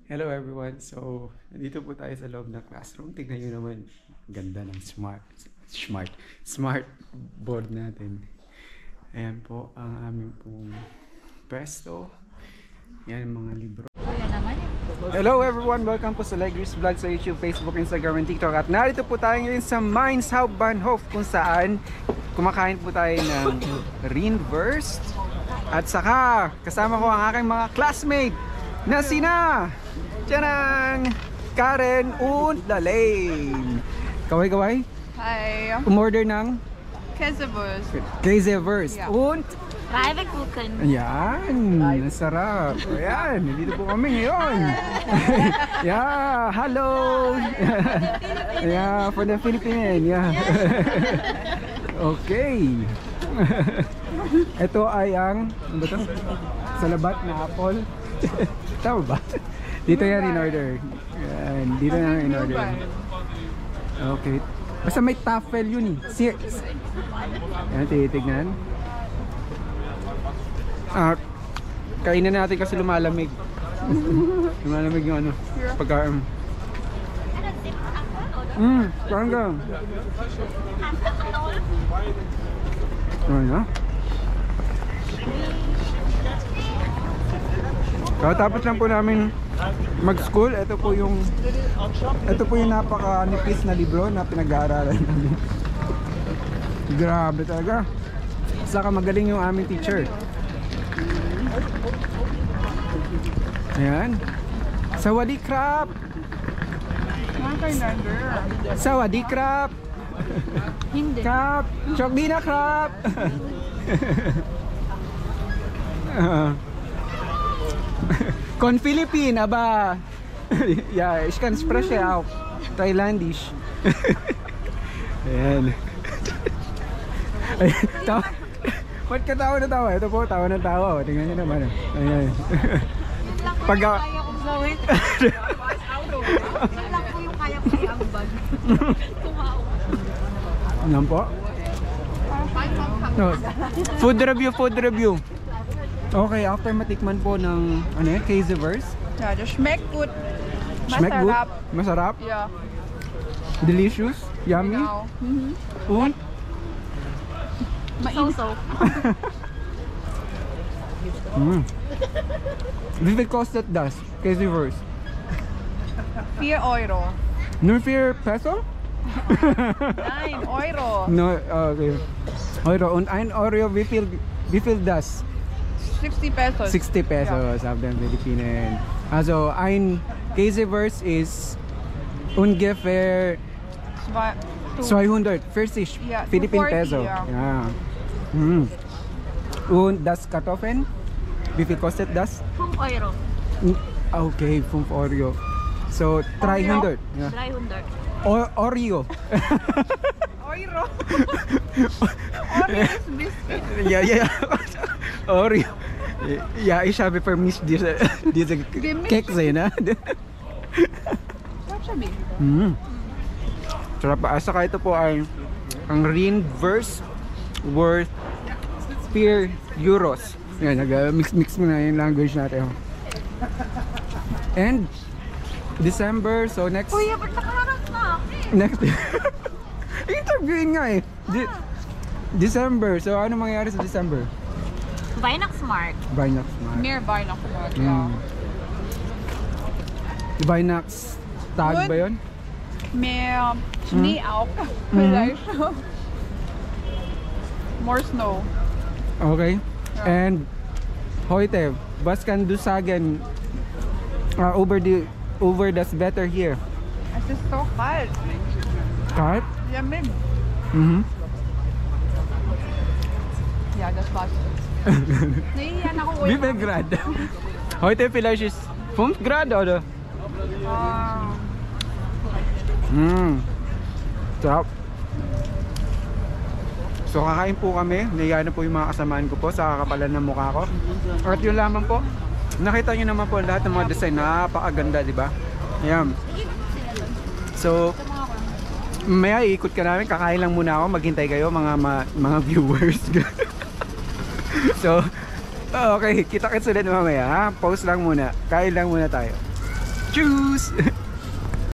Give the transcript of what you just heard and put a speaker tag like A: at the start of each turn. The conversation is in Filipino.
A: Hello everyone. So, nandito po tayo sa loob ng classroom. Tignan nyo naman. Ganda ng smart board natin. Ayan po ang aming pong pesto. Yan mga libro. Hello everyone! Welcome po sa Legris Vlog sa YouTube, Facebook, Instagram, and TikTok. At narito po tayo ngayon sa Mainz Hauptbahnhof kung saan kumakain po tayo ng Rindwurst. At saka kasama ko ang aking mga classmate na sina Tcharan! Karen und Lalaine. Kaway-kaway?
B: Hi.
A: Umorder ng
B: Käsewurst.
A: Ja.
B: Ja.
A: Und
C: Reibekuchen.
A: ayan, nasarap. Ayan, nandito po kami ngayon. Yeah, hello. Yeah, for the Philippines. Yeah. Okay. Ito ay ang, ano ba ito? Salabat na apple. Tama ba? Dito yan in order. Ayan, dito yan in order. Okay. Basta may taffel yun eh. Ayan, titignan. Kainin natin kasi lumalamig. Lumalamig yung ano, pagkain. Parang gano'n. Ano na? Tapos lang po namin mag-school. Ito po yung napaka-nipis na libro na pinag-aaralan namin. Grabe talaga. Saka magaling yung aming teacher. Ayan. Sawadee krap. Sawadee krap.
C: Hindi.
A: Krap. Chokdi na krap. Kon Philippine aba. Ja, ich kann sprechen auch Thailändisch. Ayan. Ba't ka tawa na tawa? Ito po, tawa ng tawa. Tingnan nyo naman. Ayan. Pag
C: Kaya kong gawin. Yun lang po yung kaya ko i-ambag.
A: Ano po? No. Food review. Okay, after matikman po ng ano yan, Käsewurst.
B: Ja, das schmeckt gut.
A: Schmeckt gut?
B: Masarap.
A: Masarap?
B: Ja,
A: Delicious? Yummy?
B: genau.
A: Und?
C: So-so.
A: Wie viel kostet das? Käsewurst?
B: 4 Euro.
A: Nur 4 Peso?
B: Nein, Euro.
A: No, okay. Euro. Und 1 Euro, wie viel das?
B: 60 Pesos.
A: 60 pesos auf den Philippinen. Also ein Käsewurst ist ungefähr 240
B: Ja,
A: Philippine
B: 240,
A: Peso.
B: ja.
A: Ja. Und das Kartoffeln? Wie viel kostet das?
C: 5 Euro.
A: Okay, 5 Euro. So 300. Ja.
C: 300.
A: Oreo.
B: Euro. Euro ist Biscuit.
A: Ja. Oreo. Ja, ich habe vermisst diese Kekse, ne? Sarap pa. Saka ito po ay ang Rindwurst worth 4 euros. Yan, nag-mix mo na yung language natin. And December, so next
C: Kuya, ba't nakaharap na?
A: next interviewin nga eh. December, so ano mangyayari sa December?
C: Weihnachtsmarkt.
A: Weihnachtsmarkt.
B: Meer Weihnachtsmarkt, ja.
A: Weihnachtstag
B: Gut.
A: ba yun?
B: Mehr Schnee auch. Vielleicht. More snow.
A: Okay.
B: Ja.
A: And heute, was kann du sagen over das Wetter hier?
B: Es ist so kalt.
A: Kalt?
B: Ja, Mim. Ja, das war's. Naiiyan ako.
A: Wie viel Grad? Heute vielleicht ist 5 Grad oder? Sarap. So kakain po kami. Naiyan na po yung mga kasamaan ko po sa kakapalan ng mukha ko. At yun lamang po. Nakita nyo naman po lahat ng mga design. Napakaganda, di ba? Ayan. So mamaya iikot ka namin. Kakain lang muna ako. Maghintay kayo mga viewers. So okay, kita-kits ulit mamaya ha. Pause lang muna. Kain lang muna tayo. Tschüss!